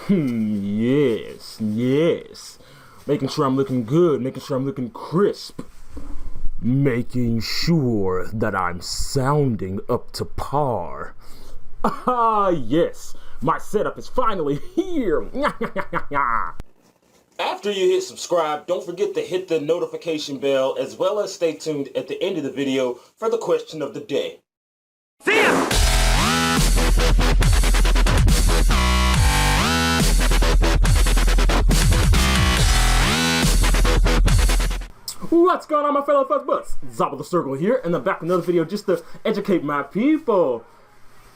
Yes. Making sure I'm looking good, making sure I'm looking crisp. Making sure that I'm sounding up to par. Ah, yes. My setup is finally here. After you hit subscribe, don't forget to hit the notification bell as well as stay tuned at the end of the video for the question of the day. See ya! What's going on, my fellow Fuzzbutts? ZabuTheSergal here, and I'm back with another video just to educate my people.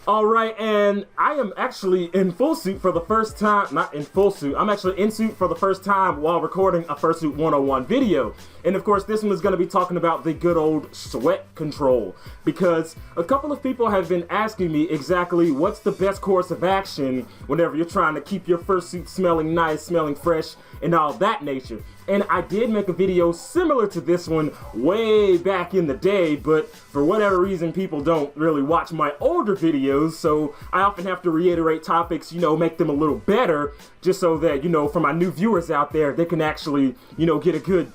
Alright, and I am actually in full suit for the first time, not in full suit, I'm actually in suit for the first time while recording a Fursuit 101 video. And of course, this one is going to be talking about the good old sweat control, because a couple of people have been asking me exactly what's the best course of action whenever you're trying to keep your fursuit smelling nice, smelling fresh, and all that nature. And I did make a video similar to this one way back in the day, but for whatever reason people don't really watch my older videos, so I often have to reiterate topics, make them a little better, just so that, for my new viewers out there, they can actually, get a good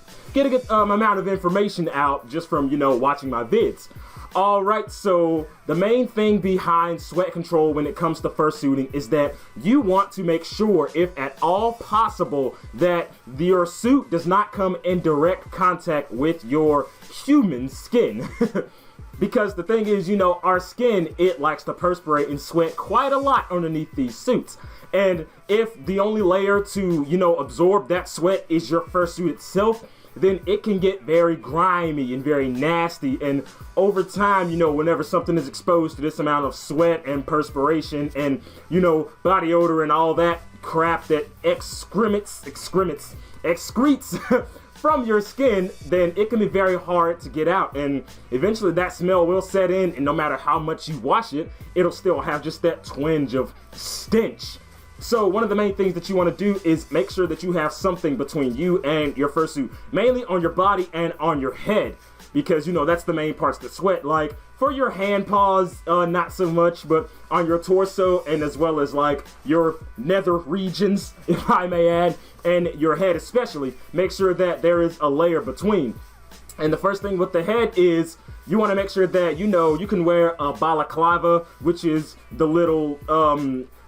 amount of information out just from, watching my vids. Alright, so the main thing behind sweat control when it comes to fursuiting is that you want to make sure, if at all possible, that your suit does not come in direct contact with your human skin. Because the thing is, our skin, it likes to perspirate and sweat quite a lot underneath these suits. And if the only layer to, absorb that sweat is your fursuit itself, then it can get very grimy and very nasty, and over time, whenever something is exposed to this amount of sweat and perspiration and, body odor and all that crap that excretes from your skin, then it can be very hard to get out, and eventually that smell will set in, and no matter how much you wash it, it'll still have just that twinge of stench. So one of the main things that you want to do is make sure that you have something between you and your fursuit, mainly on your body and on your head, because that's the main parts that sweat. Like for your hand paws, not so much, but on your torso and as well as like your nether regions, if I may add, and your head especially, make sure that there is a layer between. And the first thing with the head is you want to make sure that you can wear a balaclava, which is the little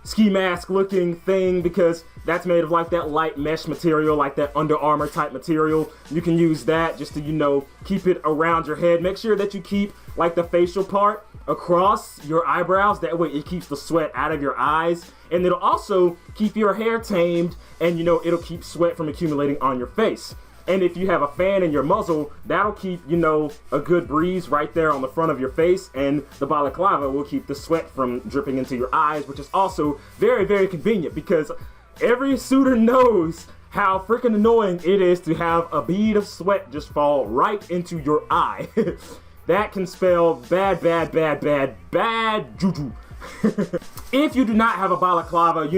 ski mask looking thing, because that's made of like that light mesh material, like that Under Armour type material. You can use that just to keep it around your head. Make sure that you keep like the facial part across your eyebrows, that way it keeps the sweat out of your eyes, and it'll also keep your hair tamed, and it'll keep sweat from accumulating on your face. And if you have a fan in your muzzle, that'll keep, a good breeze right there on the front of your face, and the balaclava will keep the sweat from dripping into your eyes, which is also very, very convenient, because every suitor knows how freaking annoying it is to have a bead of sweat just fall right into your eye. That can spell bad juju. If you do not have a balaclava,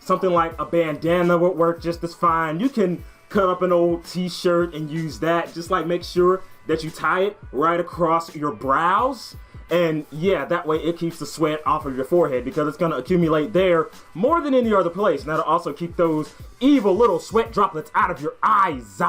something like a bandana would work just as fine. You can cut up an old t-shirt and use that. Just like make sure that you tie it right across your brows, and yeah, that way it keeps the sweat off of your forehead, because it's going to accumulate there more than any other place, and that'll also keep those evil little sweat droplets out of your eyes.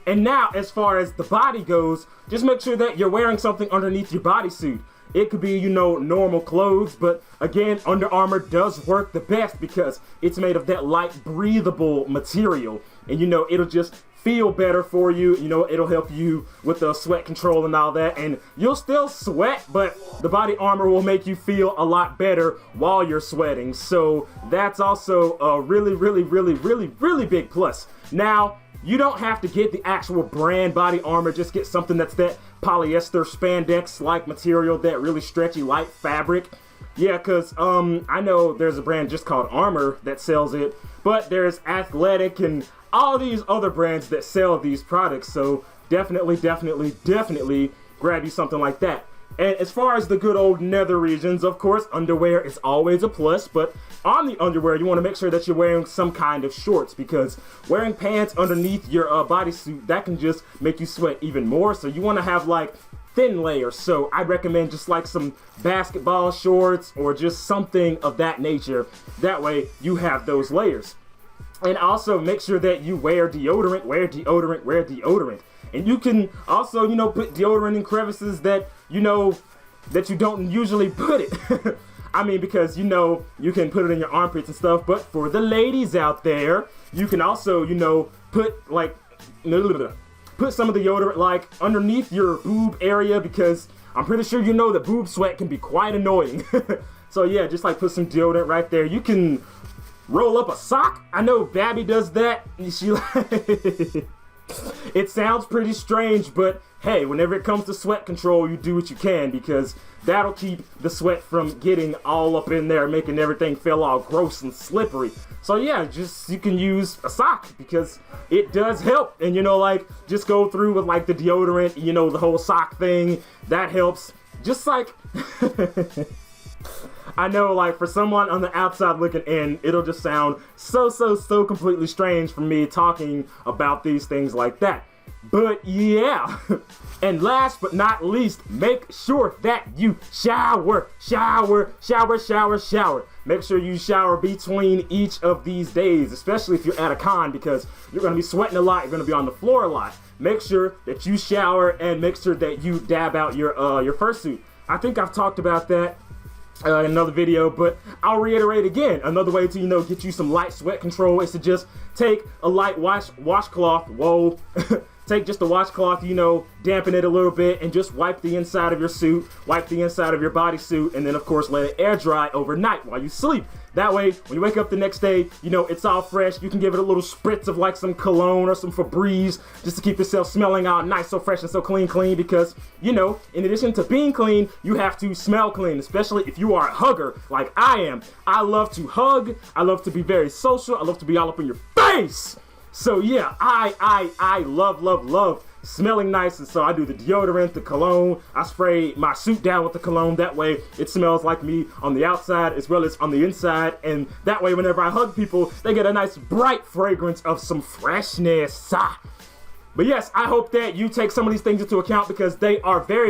And now, as far as the body goes, just make sure that you're wearing something underneath your bodysuit. It could be, normal clothes, but again, Under Armour does work the best because it's made of that light, breathable material. And, it'll just feel better for you. It'll help you with the sweat control and all that. And you'll still sweat, but the body armor will make you feel a lot better while you're sweating. So that's also a really, really, really, really, really big plus. Now, you don't have to get the actual brand body armor. Just get something that's that polyester spandex-like material, that really stretchy, light fabric. Yeah, because I know there's a brand just called Armor that sells it, but there's Athletic and all these other brands that sell these products, so definitely grab you something like that. And as far as the good old nether regions, of course, underwear is always a plus, but on the underwear, you want to make sure that you're wearing some kind of shorts, because wearing pants underneath your bodysuit, that can just make you sweat even more. So you want to have like thin layer. So I recommend just like some basketball shorts or just something of that nature. That way you have those layers. And also make sure that you wear deodorant, wear deodorant. And you can also, you know, put deodorant in crevices that, you know, that you don't usually put it. I mean, because, you know, you can put it in your armpits and stuff, but for the ladies out there, you can also, you know, put like, put some of the deodorant like underneath your boob area, because I'm pretty sure you know that boob sweat can be quite annoying. So yeah, just like put some deodorant right there. You can roll up a sock. I know Babby does that. She it sounds pretty strange, but hey, whenever it comes to sweat control, you do what you can, because that'll keep the sweat from getting all up in there, making everything feel all gross and slippery. So yeah, just you can use a sock because it does help. And you know, like just go through with like the deodorant, you know, the whole sock thing, that helps. Just like I know, like, for someone on the outside looking in, it'll just sound so completely strange for me talking about these things like that. But yeah, and last but not least, make sure that you shower. Make sure you shower between each of these days, especially if you're at a con, because you're going to be sweating a lot, you're going to be on the floor a lot. Make sure that you shower and make sure that you dab out your fursuit. I think I've talked about that in another video, but I'll reiterate again. Another way to, you know, get you some light sweat control is to just take a light washcloth. Whoa. Take just a washcloth, you know, dampen it a little bit, and just wipe the inside of your suit, wipe the inside of your bodysuit, and then of course let it air dry overnight while you sleep. That way, when you wake up the next day, you know, it's all fresh. You can give it a little spritz of like some cologne or some Febreze just to keep yourself smelling all nice, so fresh and so clean, because, you know, in addition to being clean, you have to smell clean, especially if you are a hugger like I am. I love to hug. I love to be very social. I love to be all up in your face. So yeah, I love smelling nice, and so I do the deodorant, the cologne. I spray my suit down with the cologne. That way it smells like me on the outside as well as on the inside, and that way whenever I hug people, they get a nice bright fragrance of some freshness. But yes, I hope that you take some of these things into account, because they are very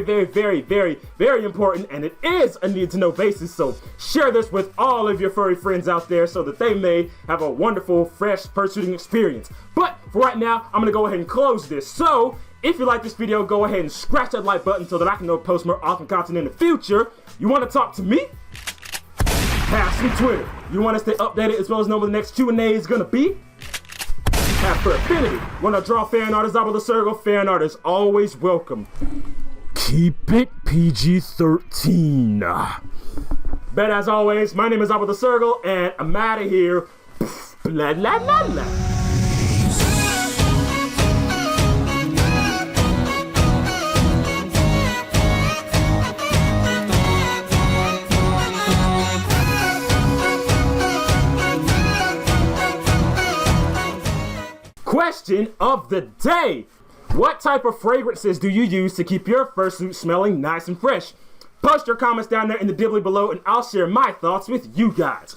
important, and it is a need-to-know basis. So share this with all of your furry friends out there so that they may have a wonderful, fresh fursuiting experience. But for right now, I'm gonna go ahead and close this. So if you like this video, go ahead and scratch that like button so that I can post more awesome content in the future. You want to talk to me? Pass me Twitter. You want to stay updated as well as know when the next Q&A is gonna be? Have for affinity. Want to draw fan art as ZabuTheSergal? Fan art is always welcome. Keep it PG-13. But as always, my name is ZabuTheSergal, and I'm out of here. Blah, blah, blah, blah. Question of the day. What type of fragrances do you use to keep your fursuit smelling nice and fresh? Post your comments down there in the dibbly below, and I'll share my thoughts with you guys.